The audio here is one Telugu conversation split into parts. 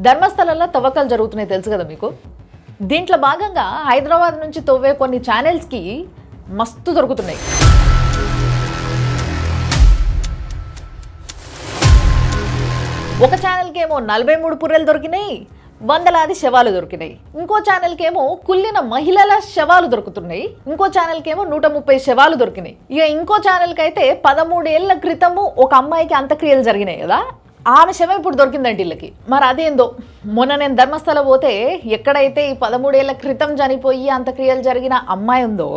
ధర్మస్థలంలో తవ్వకాలు జరుగుతున్నాయి తెలుసు కదా మీకు. దీంట్లో భాగంగా హైదరాబాద్ నుంచి తవ్వే కొన్ని ఛానల్స్కి మస్తు దొరుకుతున్నాయి. ఒక ఛానల్కి ఏమో 43 పుర్రెలు దొరికినాయి, వందలాది శవాలు దొరికినాయి. ఇంకో ఛానల్కి ఏమో కుళ్ళిన మహిళల శవాలు దొరుకుతున్నాయి. ఇంకో ఛానల్కి ఏమో 130 శవాలు దొరికినాయి. ఇక ఇంకో ఛానల్కి అయితే 13 ఏళ్ల క్రితము ఒక అమ్మాయికి అంత్యక్రియలు జరిగినాయి కదా, ఆమె శవం ఇప్పుడు దొరికిందండి వీళ్ళకి. మరి అదేందో మొన్న నేను ధర్మస్థల పోతే ఎక్కడైతే ఈ 13 ఏళ్ల క్రితం చనిపోయి అంత్యక్రియలు జరిగిన అమ్మాయి ఉందో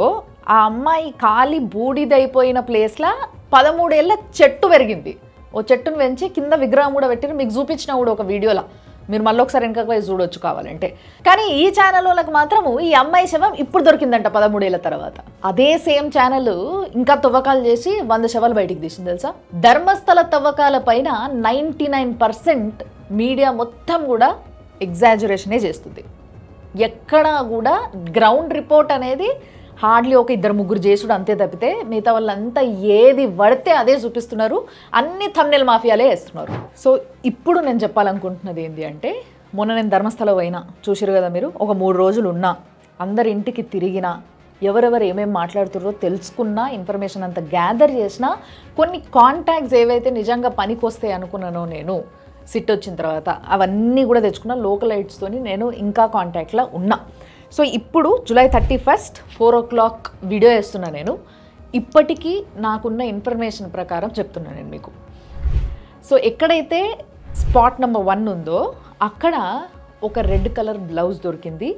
ఆ అమ్మాయి కాలి బూడిదైపోయిన ప్లేస్లో 13 ఏళ్ల చెట్టు పెరిగింది. ఓ చెట్టును పెంచి కింద విగ్రహం కూడా పెట్టిన మీకు చూపించిన కూడా ఒక వీడియోలో, మీరు మళ్ళీ ఒకసారి వెనకకు పోయి చూడొచ్చు కావాలంటే. కానీ ఈ ఛానల్ వాళ్ళకి మాత్రము ఈ అమ్మాయి శవం ఇప్పుడు దొరికిందంట 13 ఏళ్ల తర్వాత. అదే సేమ్ ఛానల్ ఇంకా తవ్వకాలు చేసి 100 శవాలు బయటికి తీసింది తెలుసా. ధర్మస్థల తవ్వకాల పైన 99% మీడియా మొత్తం కూడా ఎగ్జాజరేషనే చేస్తుంది. ఎక్కడా కూడా గ్రౌండ్ రిపోర్ట్ అనేది హార్డ్లీ ఒక 2-3 చేసుడు అంతే తప్పితే మిగతా వాళ్ళంతా ఏది పడితే అదే చూపిస్తున్నారు. అన్ని థంబ్నెయిల్ మాఫియాలే వేస్తున్నారు. సో ఇప్పుడు నేను చెప్పాలనుకుంటున్నది ఏంటి అంటే, మొన్న నేను ధర్మస్థలం అయినా చూసిరు కదా మీరు, ఒక 3 రోజులు ఉన్నా, అందరి ఇంటికి తిరిగినా, ఎవరెవరు ఏమేమి మాట్లాడుతున్నారో తెలుసుకున్నా, ఇన్ఫర్మేషన్ అంతా గ్యాదర్ చేసినా, కొన్ని కాంటాక్ట్స్ ఏవైతే నిజంగా పనికి వస్తాయి అనుకున్నానో నేను సిట్ వచ్చిన తర్వాత అవన్నీ కూడా తెచ్చుకున్నా. లోకలైట్స్తోని నేను ఇంకా కాంటాక్ట్లో ఉన్నా. సో ఇప్పుడు జూలై 31 4 o'clock వీడియో వేస్తున్నా నేను. ఇప్పటికీ నాకున్న ఇన్ఫర్మేషన్ ప్రకారం చెప్తున్నాను నేను మీకు. సో ఎక్కడైతే స్పాట్ నెంబర్ 1 ఉందో అక్కడ ఒక రెడ్ కలర్ బ్లౌజ్ దొరికింది,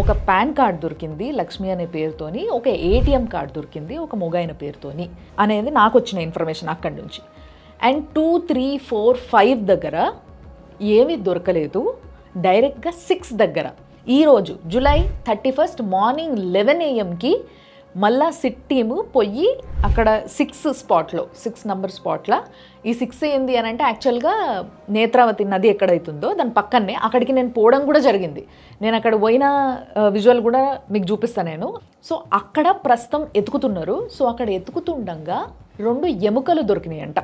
ఒక పాన్ కార్డ్ దొరికింది లక్ష్మి అనే పేరుతోని, ఒక ATM కార్డ్ దొరికింది ఒక మొగైన పేరుతోని అనేది నాకు వచ్చిన ఇన్ఫర్మేషన్ అక్కడి నుంచి. అండ్ 2, 3, 4, 5 దగ్గర ఏమీ దొరకలేదు. డైరెక్ట్గా 6 దగ్గర ఈరోజు జూలై 31 మార్నింగ్ 11 AM మళ్ళా సిట్ టీము పోయి అక్కడ 6 స్పాట్లో 6 నెంబర్ స్పాట్లో, ఈ 6 ఏంది అని అంటే యాక్చువల్గా నేత్రావతి నది ఎక్కడైతుందో దాని పక్కనే అక్కడికి నేను పోవడం కూడా జరిగింది. నేను అక్కడ పోయిన విజువల్ కూడా మీకు చూపిస్తాను నేను. సో అక్కడ ప్రస్తుతం ఎతుకుతున్నారు. సో అక్కడ ఎతుకుతుండగా 2 ఎముకలు దొరికినాయి అంట.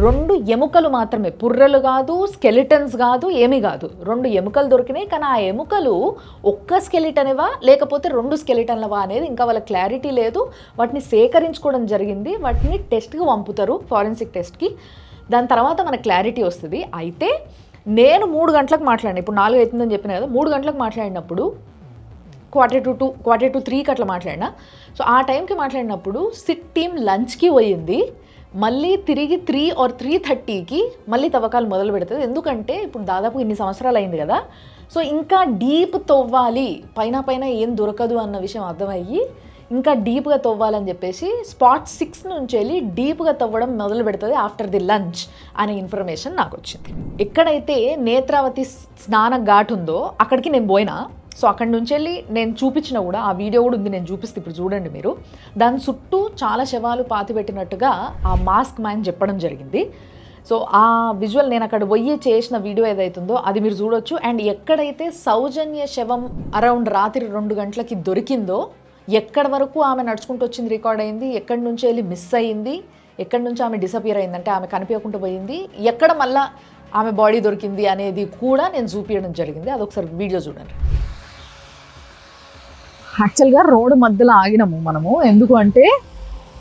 2 ఎముకలు మాత్రమే, పుర్రెలు కాదు, స్కెలిటన్స్ కాదు, ఏమీ కాదు. 2 ఎముకలు దొరికినాయి. కానీ ఆ ఎముకలు ఒక్క స్కెలిటన్వా లేకపోతే 2 స్కెలిటన్లవా అనేది ఇంకా వాళ్ళ క్లారిటీ లేదు. వాటిని సేకరించుకోవడం జరిగింది. వాటిని టెస్ట్కి పంపుతారు, ఫారెన్సిక్ టెస్ట్కి. దాని తర్వాత మనకు క్లారిటీ వస్తుంది. అయితే నేను 3 గంటలకు మాట్లాడినా, ఇప్పుడు 4 అవుతుందని చెప్పిన కదా, 3 గంటలకు మాట్లాడినప్పుడు 2:45 అట్లా మాట్లాడినా. సో ఆ టైంకి మాట్లాడినప్పుడు సిట్ టీమ్ లంచ్కి పోయింది. మళ్ళీ తిరిగి 3 or 3:30 మళ్ళీ తవ్వకాలు మొదలు పెడుతుంది. ఎందుకంటే ఇప్పుడు దాదాపు ఇన్ని సంవత్సరాలు అయింది కదా. సో ఇంకా డీప్ తవ్వాలి, పైన ఏం దొరకదు అన్న విషయం అర్థమయ్యి ఇంకా డీప్గా తవ్వాలని చెప్పేసి స్పాట్ 6 నుంచి వెళ్ళి డీప్గా తవ్వడం మొదలు పెడుతుంది ఆఫ్టర్ ది లంచ్ అనే ఇన్ఫర్మేషన్ నాకు వచ్చింది. ఎక్కడైతే నేత్రావతి స్నాన ఘాట్ ఉందో అక్కడికి నేను పోయినా. సో అక్కడి నుంచి వెళ్ళి నేను చూపించిన కూడా ఆ వీడియో కూడా ఉంది, నేను చూపిస్తే ఇప్పుడు చూడండి మీరు. దాని చుట్టూ చాలా శవాలు పాతిపెట్టినట్టుగా ఆ మాస్క్ మ్యాన్ చెప్పడం జరిగింది. సో ఆ విజువల్ నేను అక్కడ పోయి చేసిన వీడియో ఏదైతుందో అది మీరు చూడొచ్చు. అండ్ ఎక్కడైతే సౌజన్య శవం అరౌండ్ రాత్రి 2 గంటలకి దొరికిందో, ఎక్కడి వరకు ఆమె నడుచుకుంటూ వచ్చింది రికార్డ్ అయింది, ఎక్కడి నుంచి వెళ్ళి మిస్ అయ్యింది, ఎక్కడి నుంచి ఆమె డిసపియర్ అయిందంటే ఆమె కనిపించకుండా పోయింది, ఎక్కడ మళ్ళీ ఆమె బాడీ దొరికింది అనేది కూడా నేను చూపించడం జరిగింది. అదొకసారి వీడియో చూడండి. యాక్చువల్గా రోడ్డు మధ్యలో ఆగినాము మనము. ఎందుకు అంటే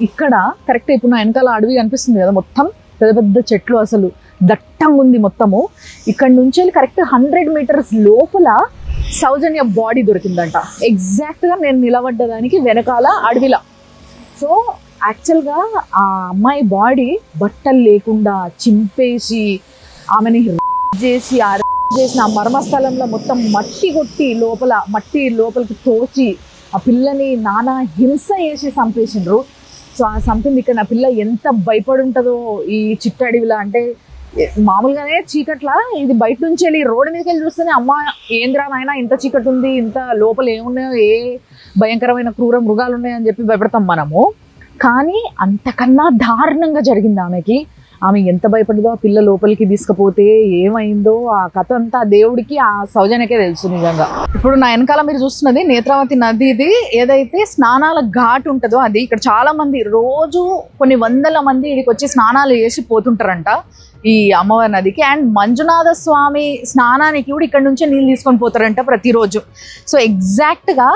ఇక్కడ కరెక్ట్ ఇప్పుడు నా వెనకాల అడవి కనిపిస్తుంది కదా, మొత్తం పెద్ద పెద్ద చెట్లు, అసలు దట్టంగా ఉంది మొత్తము. ఇక్కడ నుంచి వెళ్ళి కరెక్ట్ 100 meters లోపల సౌజన్య బాడీ దొరికిందంట. ఎగ్జాక్ట్గా నేను నిలబడ్డదానికి వెనకాల అడవిలా. సో యాక్చువల్గా ఆ అమ్మాయి బాడీ బట్టలు లేకుండా చింపేసి ఆమెని చేసి చేసిన ఆ మర్మస్థలంలో మొత్తం మట్టి కొట్టి మట్టి లోపలికి తోచి ఆ పిల్లని నానా హింస చేసి చంపేసిండ్రు. సో ఆ చంపింది ఇక్కడ నా పిల్ల ఎంత భయపడి ఉంటుందో ఈ చిట్టడివిలా. అంటే మామూలుగానే చీకట్లా, ఇది బయట నుంచి వెళ్ళి రోడ్డు మీదకి వెళ్ళి చూస్తేనే అమ్మ ఏంద్రా నాయన ఇంత చీకటి ఉంది, ఇంత లోపల ఏమున్నాయో, ఏ భయంకరమైన క్రూర మృగాలు ఉన్నాయని చెప్పి భయపడతాం మనము. కానీ అంతకన్నా దారుణంగా జరిగింది ఆమెకి. ఆమె ఎంత భయపడ్డదో, ఆ పిల్ల లోపలికి తీసుకుపోతే ఏమైందో ఆ కథ అంతా దేవుడికి ఆ సౌజన్యకే తెలుసు నిజంగా. ఇప్పుడు నా వెనకాల మీరు చూస్తున్నది నేత్రావతి నదిది ఏదైతే స్నానాల ఘాట్ ఉంటుందో అది. ఇక్కడ చాలా మంది రోజు కొన్ని వందల మంది ఇక్కడికి వచ్చి స్నానాలు చేసి పోతుంటారంట. ఈ అమ్మవారి నదికి. అండ్ మంజునాథ స్వామి స్నానానికి కూడా ఇక్కడ నుంచే నీళ్ళు తీసుకొని పోతారంట ప్రతిరోజు. సో ఎగ్జాక్ట్గా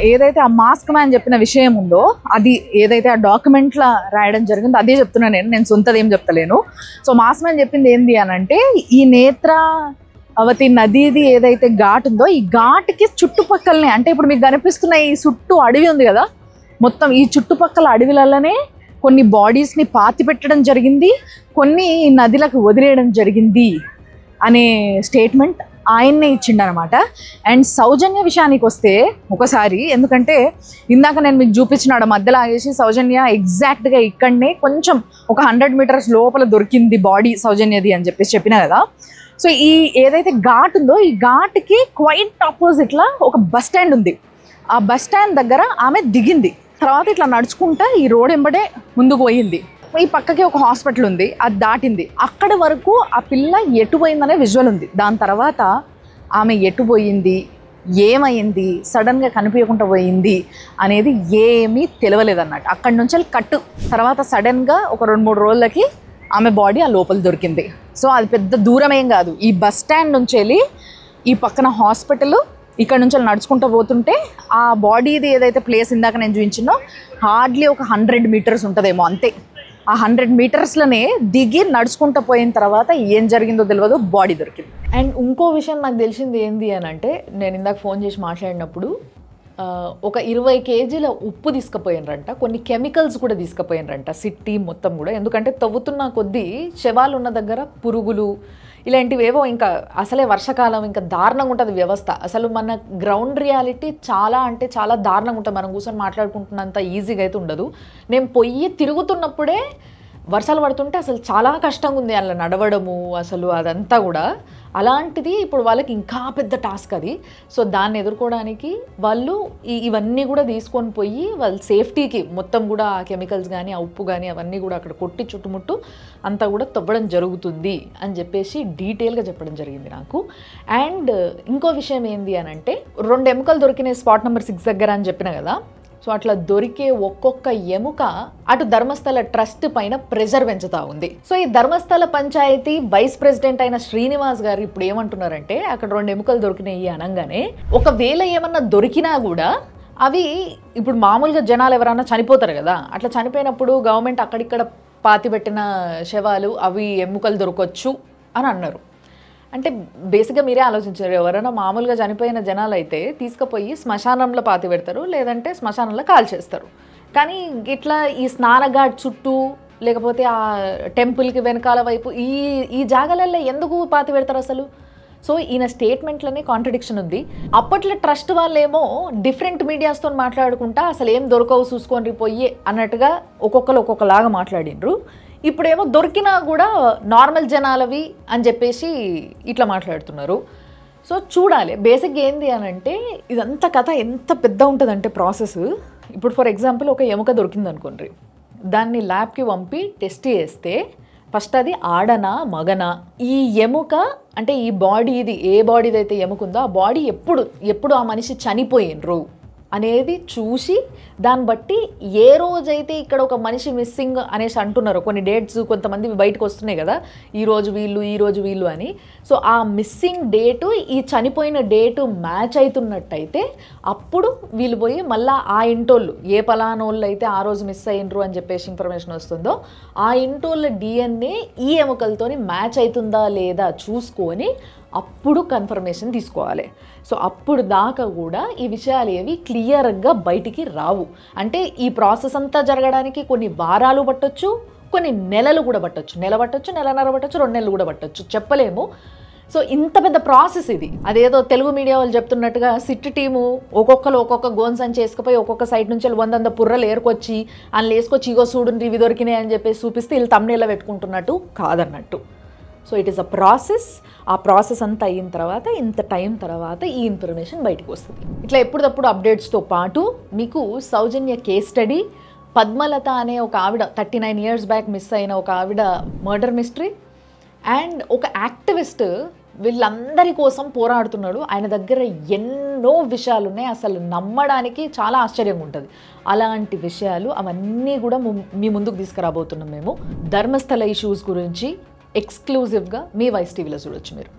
ఏదైతే ఆ మాస్క్ మ్యాన్ చెప్పిన విషయం ఉందో, అది ఏదైతే ఆ డాక్యుమెంట్లో రాయడం జరిగిందో అదే చెప్తున్నాను నేను సొంతది ఏం చెప్తలేను. సో మాస్క్ మ్యాన్ చెప్పింది ఏంది అని అంటే, ఈ నేత్రావతి నదిది ఏదైతే ఘాట్ ఉందో, ఈ ఘాట్కి చుట్టుపక్కలనే, అంటే ఇప్పుడు మీకు కనిపిస్తున్న ఈ చుట్టూ అడవి ఉంది కదా, మొత్తం ఈ చుట్టుపక్కల అడవిలలోనే కొన్ని బాడీస్ని పాతి పెట్టడం జరిగింది, కొన్ని నదిలకు వదిలేయడం జరిగింది అనే స్టేట్మెంట్ ఆయన్నే ఇచ్చిండనమాట. అండ్ సౌజన్య విషయానికి వస్తే ఒకసారి, ఎందుకంటే ఇందాక నేను మీకు చూపించినాడు మధ్యలో ఆగేసి సౌజన్య ఎగ్జాక్ట్గా ఇక్కడనే కొంచెం ఒక 100 మీటర్స్ లోపల దొరికింది బాడీ సౌజన్యది అని చెప్పేసి చెప్పినా కదా. సో ఈ ఏదైతే ఘాట్ ఉందో, ఈ ఘాట్కి క్వైట్ ఆపోజిట్లో ఒక బస్ స్టాండ్ ఉంది. ఆ బస్ స్టాండ్ దగ్గర ఆమె దిగింది. తర్వాత ఇట్లా నడుచుకుంటా ఈ రోడ్ ఎంబడే ముందుకు పోయింది. ఈ పక్కకి ఒక హాస్పిటల్ ఉంది, అది దాటింది. అక్కడి వరకు ఆ పిల్ల ఎటు పోయిందనే విజువల్ ఉంది. దాని తర్వాత ఆమె ఎటు పోయింది, ఏమైంది, సడన్గా కనిపించకుండా పోయింది అనేది ఏమీ తెలియలేదన్నట్టు. అక్కడి నుంచి కట్టు తర్వాత సడన్గా ఒక 2-3 రోజులకి ఆమె బాడీ ఆ లోపల దొరికింది. సో అది పెద్ద దూరం ఏం కాదు. ఈ బస్ స్టాండ్ నుంచి వెళ్ళి ఈ పక్కన హాస్పిటల్, ఇక్కడ నుంచి నడుచుకుంటూ పోతుంటే ఆ బాడీది ఏదైతే ప్లేస్ ఇందాక నేను చూపించినో హార్డ్లీ ఒక 100 మీటర్స్ ఉంటుందేమో అంతే. ఆ 100 మీటర్స్లోనే దిగి నడుచుకుంటూ పోయిన తర్వాత ఏం జరిగిందో తెలియదు, బాడీ దొరికింది. అండ్ ఇంకో విషయం నాకు తెలిసింది ఏంది అని అంటే, నేను ఇందాక ఫోన్ చేసి మాట్లాడినప్పుడు ఒక 20 కేజీల ఉప్పు తీసుకుపోయినరంట, కొన్ని కెమికల్స్ కూడా తీసుకుపోయినరంట సిటీ మొత్తం కూడా. ఎందుకంటే తవ్వుతున్న కొద్దీ శవాలు ఉన్న దగ్గర పురుగులు ఇలాంటివేవో, ఇంకా అసలే వర్షాకాలం, ఇంకా దారుణంగా ఉంటుంది వ్యవస్థ. అసలు మన గ్రౌండ్ రియాలిటీ చాలా అంటే చాలా దారుణంగా ఉంటుంది. మనం కూర్చొని మాట్లాడుకుంటున్నంత ఈజీగా అయితే ఉండదు. నేను పొయ్యి తిరుగుతున్నప్పుడే వర్షాలు పడుతుంటే అసలు చాలా కష్టంగా ఉంది అలా నడవడము, అసలు అదంతా కూడా. అలాంటిది ఇప్పుడు వాళ్ళకి ఇంకా పెద్ద టాస్క్ అది. సో దాన్ని ఎదుర్కోవడానికి వాళ్ళు ఇవన్నీ కూడా తీసుకొని పోయి వాళ్ళ సేఫ్టీకి మొత్తం కూడా ఆ కెమికల్స్ కానీ ఆ ఉప్పు కానీ అవన్నీ కూడా అక్కడ కొట్టి చుట్టుముట్టు అంతా కూడా తవ్వడం జరుగుతుంది అని చెప్పేసి డీటెయిల్గా చెప్పడం జరిగింది నాకు. అండ్ ఇంకో విషయం ఏంది అని అంటే, 2 ఎముకలు దొరికినాయి స్పాట్ నెంబర్ 6 దగ్గర అని చెప్పిన కదా. సో అట్లా దొరికే ఒక్కొక్క ఎముక అటు ధర్మస్థల ట్రస్ట్ పైన ప్రెజర్ పెంచుతూ ఉంది. సో ఈ ధర్మస్థల పంచాయతీ వైస్ ప్రెసిడెంట్ అయిన శ్రీనివాస్ గారు ఇప్పుడు ఏమంటున్నారంటే, అక్కడ 2 ఎముకలు దొరికినాయి అనగానే ఒకవేళ ఏమన్నా దొరికినా కూడా అవి ఇప్పుడు మామూలుగా జనాలు ఎవరైనా చనిపోతారు కదా, అట్లా చనిపోయినప్పుడు గవర్నమెంట్ అక్కడిక్కడ పాతిపెట్టిన శవాలు అవి ఎముకలు దొరకొచ్చు అని అన్నారు. అంటే బేసిక్గా మీరే ఆలోచించారు, ఎవరైనా మామూలుగా చనిపోయిన జనాలు అయితే తీసుకుపోయి శ్మశానంలో పాతి పెడతారు, లేదంటే శ్మశానంలో కాల్చేస్తారు. కానీ ఇట్లా ఈ స్నానఘాట్ చుట్టూ లేకపోతే ఆ టెంపుల్కి వెనకాల వైపు ఈ జాగాలలో ఎందుకు పాతి పెడతారు అసలు? సో ఈయన స్టేట్మెంట్లోనే కాంట్రడిక్షన్ ఉంది. అప్పట్లో ట్రస్ట్ వాళ్ళేమో డిఫరెంట్ మీడియాస్తో మాట్లాడుకుంటా అసలు ఏం దొరకవు చూసుకొని పోయి అన్నట్టుగా ఒక్కొక్కరు ఒక్కొక్కలాగా మాట్లాడినరు. ఇప్పుడేమో దొరికినా కూడా నార్మల్ జనాలవి అని చెప్పేసి ఇట్లా మాట్లాడుతున్నారు. సో చూడాలి బేసిక్గా ఏంది అని అంటే, ఇదంతా కథ ఎంత పెద్ద ఉంటుందంటే ప్రాసెస్. ఇప్పుడు ఫర్ ఎగ్జాంపుల్ ఒక ఎముక దొరికింది అనుకోండి, దాన్ని ల్యాబ్కి పంపి టెస్ట్ చేస్తే ఫస్ట్ అది ఆడనా మగనా, ఈ ఎముక అంటే ఈ బాడీది ఏ బాడీది అయితే ఎముక ఉందో ఆ బాడీ ఎప్పుడు ఆ మనిషి చనిపోయినరు అనేది చూసి దాన్ని బట్టి ఏ రోజైతే ఇక్కడ ఒక మనిషి మిస్సింగ్ అనేసి అంటున్నారు, కొన్ని డేట్స్ కొంతమంది బయటకు వస్తున్నాయి కదా, ఈ రోజు వీళ్ళు అని. సో ఆ మిస్సింగ్ డేటు ఈ చనిపోయిన డేటు మ్యాచ్ అవుతున్నట్టయితే అప్పుడు వీళ్ళు పోయి మళ్ళీ ఆ ఇంటోళ్ళు ఏ పలానోళ్ళు అయితే ఆ రోజు మిస్ అయినరు అని చెప్పేసి ఇన్ఫర్మేషన్ వస్తుందో ఆ ఇంటోళ్ళ DNA ఈ ఎముకలతోని మ్యాచ్ అవుతుందా లేదా చూసుకొని అప్పుడు కన్ఫర్మేషన్ తీసుకోవాలి. సో అప్పుడు దాకా కూడా ఈ విషయాలు ఏవి క్లియర్గా బయటికి రావు. అంటే ఈ ప్రాసెస్ అంతా జరగడానికి కొన్ని వారాలు పట్టొచ్చు, కొన్ని నెలలు కూడా పట్టొచ్చు, నెల పట్టొచ్చు, నెలన్నర పట్టొచ్చు, 2 నెలలు కూడా పట్టొచ్చు, చెప్పలేము. సో ఇంత పెద్ద ప్రాసెస్ ఇది. అదేదో తెలుగు మీడియా వాళ్ళు చెప్తున్నట్టుగా సిట్ టీము ఒక్కొక్క గోన్సన్ చేసుకుపోయి ఒక్కొక్క సైడ్ నుంచి 100 పుర్రలు ఏరుకొచ్చి అందులో వేసుకొచ్చి ఇగో చూడండి ఇవి దొరికినాయి అని చెప్పేసి చూపిస్తే వీళ్ళు తమ్నేల్లో పెట్టుకుంటున్నట్టు కాదన్నట్టు. So it is a process. ఆ ప్రాసెస్ అంతా అయిన తర్వాత ఇంత టైం తర్వాత ఈ ఇన్ఫర్మేషన్ బయటకు వస్తుంది. ఇట్లా ఎప్పుడప్పుడు అప్డేట్స్తో పాటు మీకు సౌజన్య కేస్ స్టడీ, పద్మలత అనే ఒక ఆవిడ 39 years బ్యాక్ మిస్ అయిన ఒక ఆవిడ మర్డర్ మిస్టరీ, అండ్ ఒక యాక్టివిస్ట్ వీళ్ళందరి కోసం పోరాడుతున్నాడు. ఆయన దగ్గర ఎన్నో విషయాలు ఉన్నాయి, అసలు నమ్మడానికి చాలా ఆశ్చర్యంగా ఉంటుంది. అలాంటి విషయాలు అవన్నీ కూడా మీ ముందుకు తీసుకురాబోతున్నాం మేము. ధర్మస్థల ఇష్యూస్ గురించి ఎక్స్క్లూజివ్గా మీ వైస్ టీవీలో చూడొచ్చు మీరు.